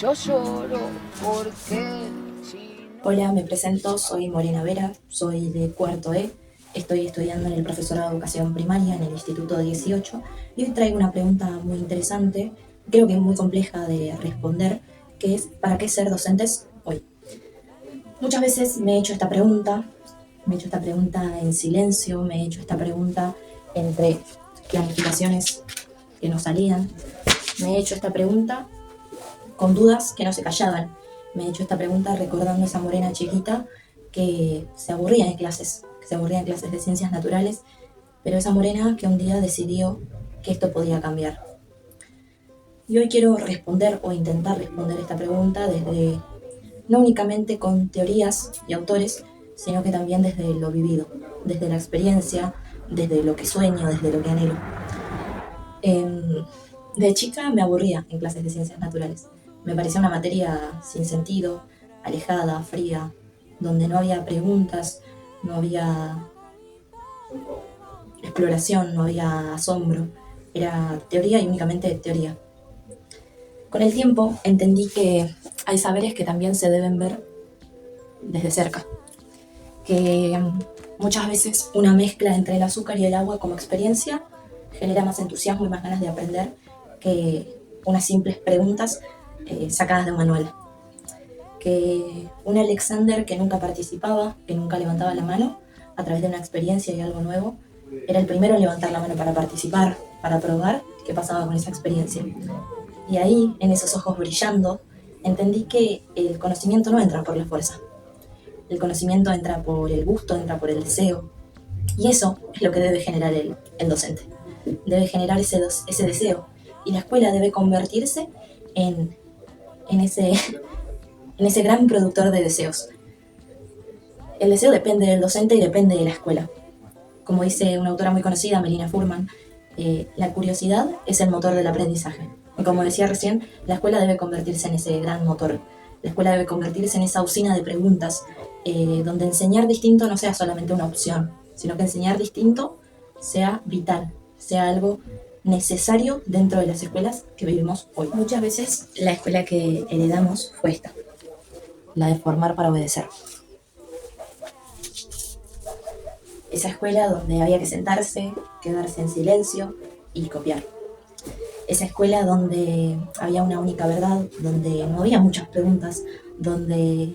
yo lloro porque si no... Hola, me presento, soy Morena Vera, soy de cuarto E, estoy estudiando en el profesorado de educación primaria en el Instituto 18 y hoy traigo una pregunta muy interesante, creo que es muy compleja de responder, que es ¿para qué ser docentes hoy? Muchas veces me he hecho esta pregunta, en silencio, me he hecho esta pregunta entre planificaciones que no salían, me he hecho esta pregunta con dudas que no se callaban. Me he hecho esta pregunta recordando a esa morena chiquita que se aburría en clases, de ciencias naturales, pero esa morena que un día decidió que esto podía cambiar. Y hoy quiero responder o intentar responder esta pregunta desde no únicamente con teorías y autores, sino que también desde lo vivido, desde la experiencia, desde lo que sueño, desde lo que anhelo. De chica me aburría en clases de ciencias naturales. Me parecía una materia sin sentido, alejada, fría, donde no había preguntas, no había exploración, no había asombro. Era teoría y únicamente teoría. Con el tiempo entendí que hay saberes que también se deben ver desde cerca, que muchas veces una mezcla entre el azúcar y el agua como experiencia genera más entusiasmo y más ganas de aprender que unas simples preguntas sacadas de un manual. Que un Alexander que nunca participaba, que nunca levantaba la mano, a través de una experiencia y algo nuevo, era el primero en levantar la mano para participar, para probar qué pasaba con esa experiencia. Y ahí, en esos ojos brillando, entendí que el conocimiento no entra por la fuerza. El conocimiento entra por el gusto, entra por el deseo. Y eso es lo que debe generar el docente. Debe generar ese deseo. Y la escuela debe convertirse en, en, ese, en ese gran productor de deseos. El deseo depende del docente y depende de la escuela. Como dice una autora muy conocida, Melina Furman, la curiosidad es el motor del aprendizaje. Y como decía recién, la escuela debe convertirse en ese gran motor. La escuela debe convertirse en esa usina de preguntas, donde enseñar distinto no sea solamente una opción, sino que enseñar distinto sea vital, sea algo necesario dentro de las escuelas que vivimos hoy. Muchas veces la escuela que heredamos fue esta, la de formar para obedecer. Esa escuela donde había que sentarse, quedarse en silencio y copiar. Esa escuela donde había una única verdad, donde no había muchas preguntas, donde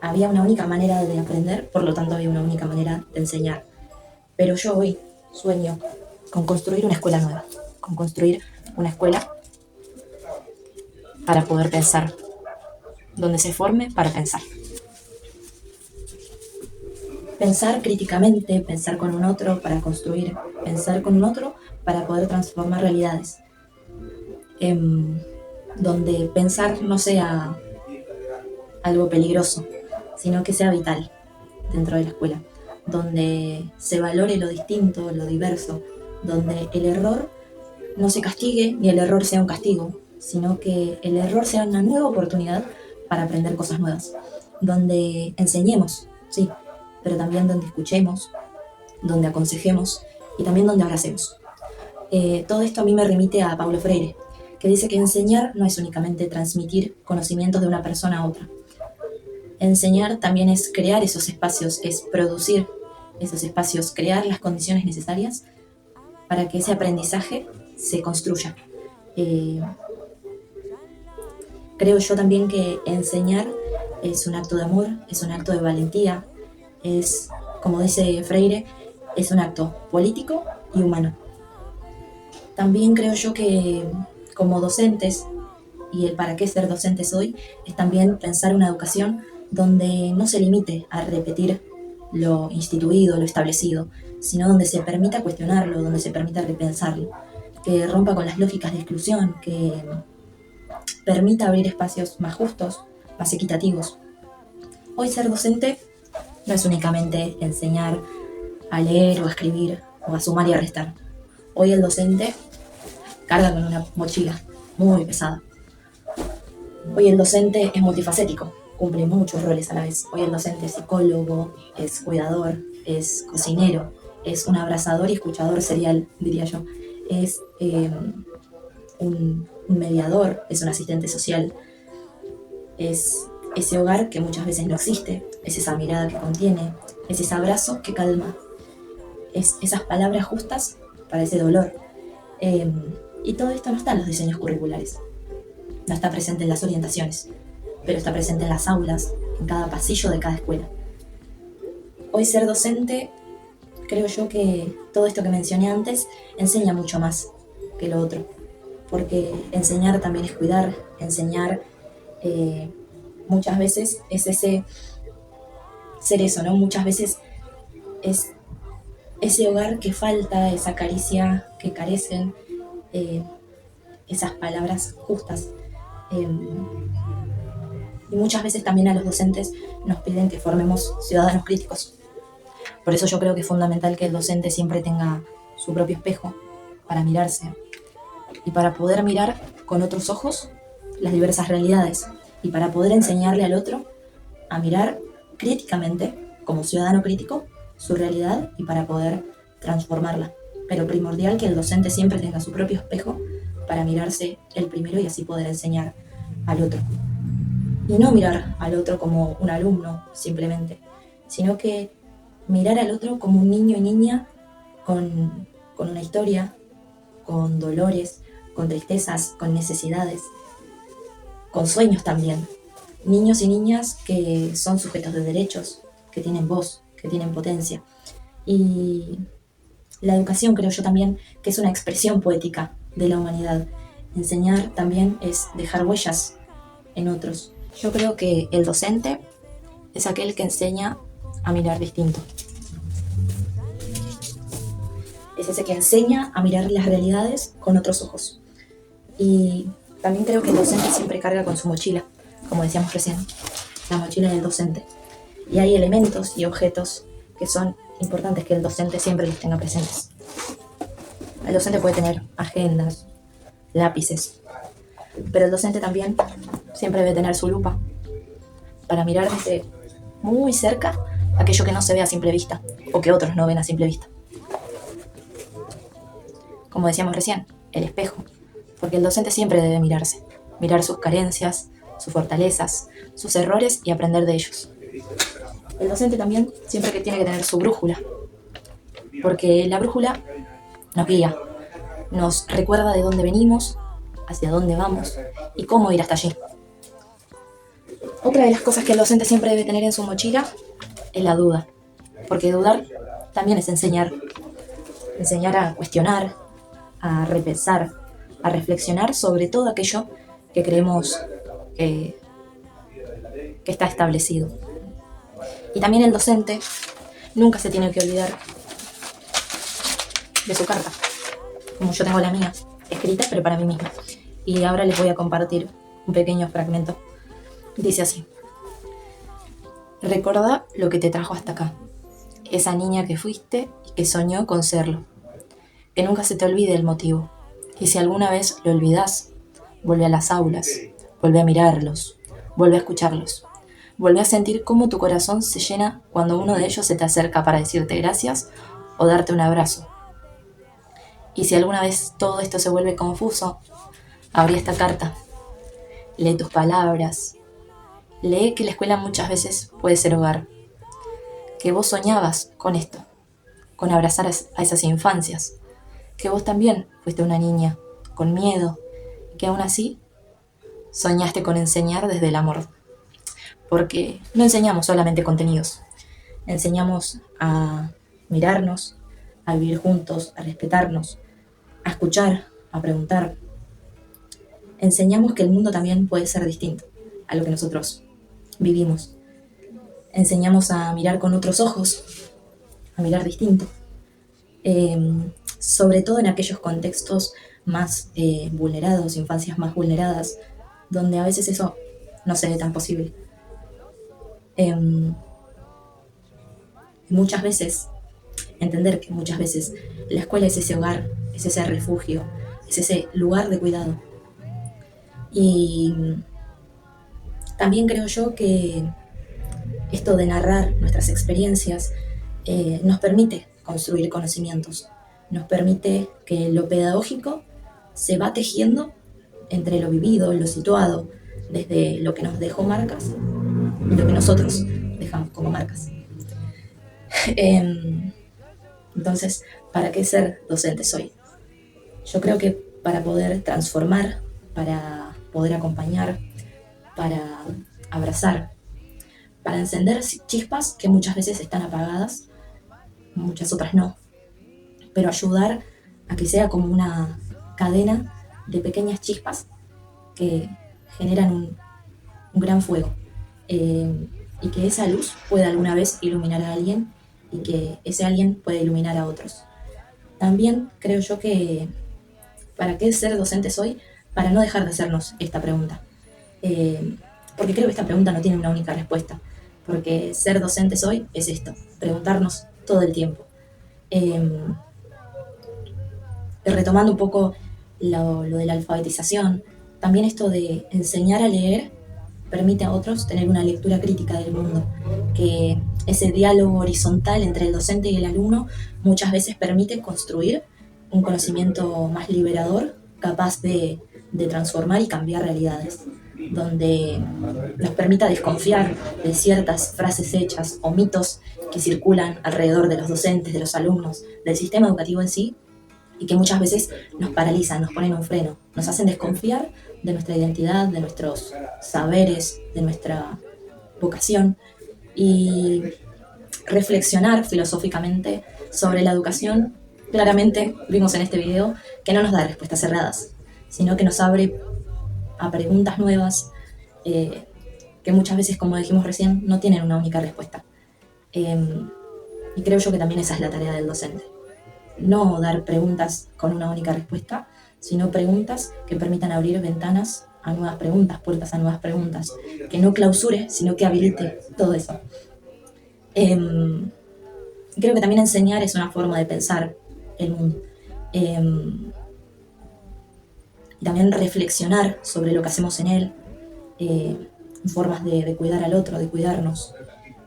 había una única manera de aprender, por lo tanto había una única manera de enseñar. Pero yo hoy sueño con construir una escuela nueva, con construir una escuela para poder pensar, donde se forme para pensar. Pensar críticamente, pensar con un otro para construir, pensar con un otro para poder transformar realidades. Donde pensar no sea algo peligroso, sino que sea vital dentro de la escuela. Donde se valore lo distinto, lo diverso, donde el error no se castigue ni el error sea un castigo, sino que el error sea una nueva oportunidad para aprender cosas nuevas. Donde enseñemos, sí, pero también donde escuchemos, donde aconsejemos y también donde abracemos. Todo esto a mí me remite a Paulo Freire, que dice que enseñar no es únicamente transmitir conocimientos de una persona a otra. Enseñar también es crear esos espacios, es producir esos espacios, crear las condiciones necesarias para que ese aprendizaje se construya. Creo yo también que enseñar es un acto de amor, es un acto de valentía, es, como dice Freire, es un acto político y humano. También creo yo que como docentes, y el para qué ser docentes hoy, es también pensar una educación donde no se limite a repetir lo instituido, lo establecido, sino donde se permita cuestionarlo, donde se permita repensarlo, que rompa con las lógicas de exclusión, que permita abrir espacios más justos, más equitativos. Hoy ser docente no es únicamente enseñar a leer o a escribir o a sumar y a restar. Hoy el docente carga con una mochila muy pesada. Hoy el docente es multifacético, cumple muchos roles a la vez. Hoy el docente es psicólogo, es cuidador, es cocinero, es un abrazador y escuchador serial, diría yo. Es un mediador, es un asistente social, es ese hogar que muchas veces no existe, es esa mirada que contiene, es ese abrazo que calma, es esas palabras justas para ese dolor. Y todo esto no está en los diseños curriculares, no está presente en las orientaciones, pero está presente en las aulas, en cada pasillo de cada escuela. Hoy ser docente, creo yo que todo esto que mencioné antes enseña mucho más que lo otro, porque enseñar también es cuidar, enseñar muchas veces es ese ser eso, ¿no? Muchas veces es ese hogar que falta, esa caricia que carecen, esas palabras justas. Y muchas veces también a los docentes nos piden que formemos ciudadanos críticos. Por eso yo creo que es fundamental que el docente siempre tenga su propio espejo para mirarse y para poder mirar con otros ojos las diversas realidades y para poder enseñarle al otro a mirar críticamente, como ciudadano crítico, su realidad y para poder transformarla. Pero primordial que el docente siempre tenga su propio espejo para mirarse el primero y así poder enseñar al otro. Y no mirar al otro como un alumno simplemente, sino que mirar al otro como un niño y niña con una historia, con dolores, con tristezas, con necesidades, con sueños también. Niños y niñas que son sujetos de derechos, que tienen voz, que tienen potencia. Y la educación creo yo también que es una expresión poética de la humanidad. Enseñar también es dejar huellas en otros. Yo creo que el docente es aquel que enseña a mirar distinto. Es ese que enseña a mirar las realidades con otros ojos. Y también creo que el docente siempre carga con su mochila, como decíamos recién, la mochila del docente. Y hay elementos y objetos que son importantes que el docente siempre los tenga presentes. El docente puede tener agendas, lápices, pero el docente también siempre debe tener su lupa para mirar desde muy cerca aquello que no se ve a simple vista o que otros no ven a simple vista. Como decíamos recién, el espejo, porque el docente siempre debe mirarse, mirar sus carencias, sus fortalezas, sus errores y aprender de ellos. El docente también siempre que tiene que tener su brújula, porque la brújula nos guía, nos recuerda de dónde venimos, hacia dónde vamos y cómo ir hasta allí. Otra de las cosas que el docente siempre debe tener en su mochila es la duda, porque dudar también es enseñar a cuestionar, a repensar, a reflexionar sobre todo aquello que creemos que está establecido. Y también el docente nunca se tiene que olvidar de su carta, como yo tengo la mía, escrita pero para mí misma. Y ahora les voy a compartir un pequeño fragmento. Dice así: recordá lo que te trajo hasta acá, esa niña que fuiste y que soñó con serlo. Que nunca se te olvide el motivo. Y si alguna vez lo olvidás, vuelve a las aulas, vuelve a mirarlos, vuelve a escucharlos. Vuelve a sentir cómo tu corazón se llena cuando uno de ellos se te acerca para decirte gracias o darte un abrazo. Y si alguna vez todo esto se vuelve confuso, abrí esta carta. Lee tus palabras. Lee que la escuela muchas veces puede ser hogar. Que vos soñabas con esto, con abrazar a esas infancias. Que vos también fuiste una niña, con miedo, que aún así soñaste con enseñar desde el amor. Porque no enseñamos solamente contenidos, enseñamos a mirarnos, a vivir juntos, a respetarnos, a escuchar, a preguntar. Enseñamos que el mundo también puede ser distinto a lo que nosotros vivimos. Enseñamos a mirar con otros ojos, a mirar distinto. Sobre todo en aquellos contextos más vulnerados, infancias más vulneradas, donde a veces eso no se ve tan posible. Muchas veces, entender que muchas veces la escuela es ese hogar, es ese refugio, es ese lugar de cuidado. Y también creo yo que esto de narrar nuestras experiencias nos permite construir conocimientos, nos permite que lo pedagógico se va tejiendo entre lo vivido, lo situado, desde lo que nos dejó marcas y lo que nosotros dejamos como marcas. Entonces, ¿para qué ser docentes hoy? Yo creo que para poder transformar, para poder acompañar, para abrazar, para encender chispas que muchas veces están apagadas, muchas otras no, pero ayudar a que sea como una cadena de pequeñas chispas que generan un gran fuego, y que esa luz pueda alguna vez iluminar a alguien y que ese alguien pueda iluminar a otros. También creo yo que ¿para qué ser docentes hoy? Para no dejar de hacernos esta pregunta. Porque creo que esta pregunta no tiene una única respuesta. Porque ser docentes hoy es esto, preguntarnos todo el tiempo. Retomando un poco lo de la alfabetización, también esto de enseñar a leer permite a otros tener una lectura crítica del mundo, que ese diálogo horizontal entre el docente y el alumno muchas veces permite construir un conocimiento más liberador, capaz de transformar y cambiar realidades, donde nos permita desconfiar de ciertas frases hechas o mitos que circulan alrededor de los docentes, de los alumnos, del sistema educativo en sí, y que muchas veces nos paralizan, nos ponen un freno, nos hacen desconfiar de nuestra identidad, de nuestros saberes, de nuestra vocación, y reflexionar filosóficamente sobre la educación. Claramente vimos en este video que no nos da respuestas cerradas, sino que nos abre a preguntas nuevas, que muchas veces, como dijimos recién, no tienen una única respuesta. Y creo yo que también esa es la tarea del docente. No dar preguntas con una única respuesta, sino preguntas que permitan abrir ventanas a nuevas preguntas, puertas a nuevas preguntas, que no clausure, sino que habilite todo eso. Creo que también enseñar es una forma de pensar el mundo. Y también reflexionar sobre lo que hacemos en él, formas de cuidar al otro, de cuidarnos.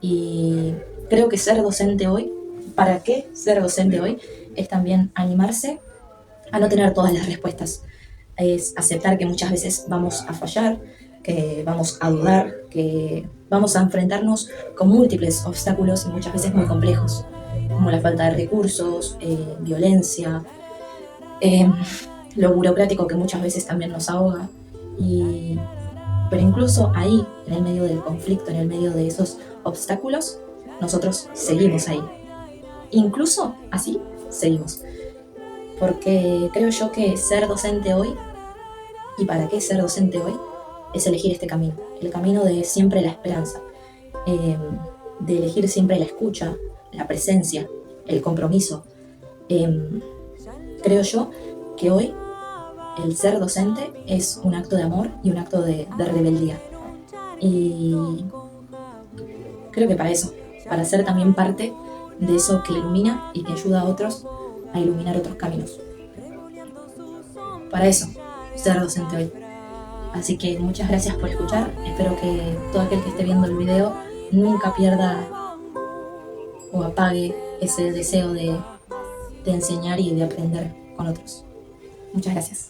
Y creo que ser docente hoy, ¿para qué ser docente hoy? Es también animarse a no tener todas las respuestas. Es aceptar que muchas veces vamos a fallar, que vamos a dudar, que vamos a enfrentarnos con múltiples obstáculos y muchas veces muy complejos, como la falta de recursos, violencia, lo burocrático que muchas veces también nos ahoga. Pero incluso ahí, en el medio del conflicto, en el medio de esos obstáculos, nosotros seguimos ahí. Incluso así seguimos. Porque creo yo que ser docente hoy, y para qué ser docente hoy, es elegir este camino. El camino de siempre la esperanza, de elegir siempre la escucha, la presencia, el compromiso. Creo yo que hoy el ser docente es un acto de amor y un acto de rebeldía. Y creo que para eso, para ser también parte de eso que ilumina y que ayuda a otros a iluminar otros caminos. Para eso, ser docente hoy. Así que muchas gracias por escuchar. Espero que todo aquel que esté viendo el video nunca pierda o apague ese deseo de enseñar y de aprender con otros. Muchas gracias.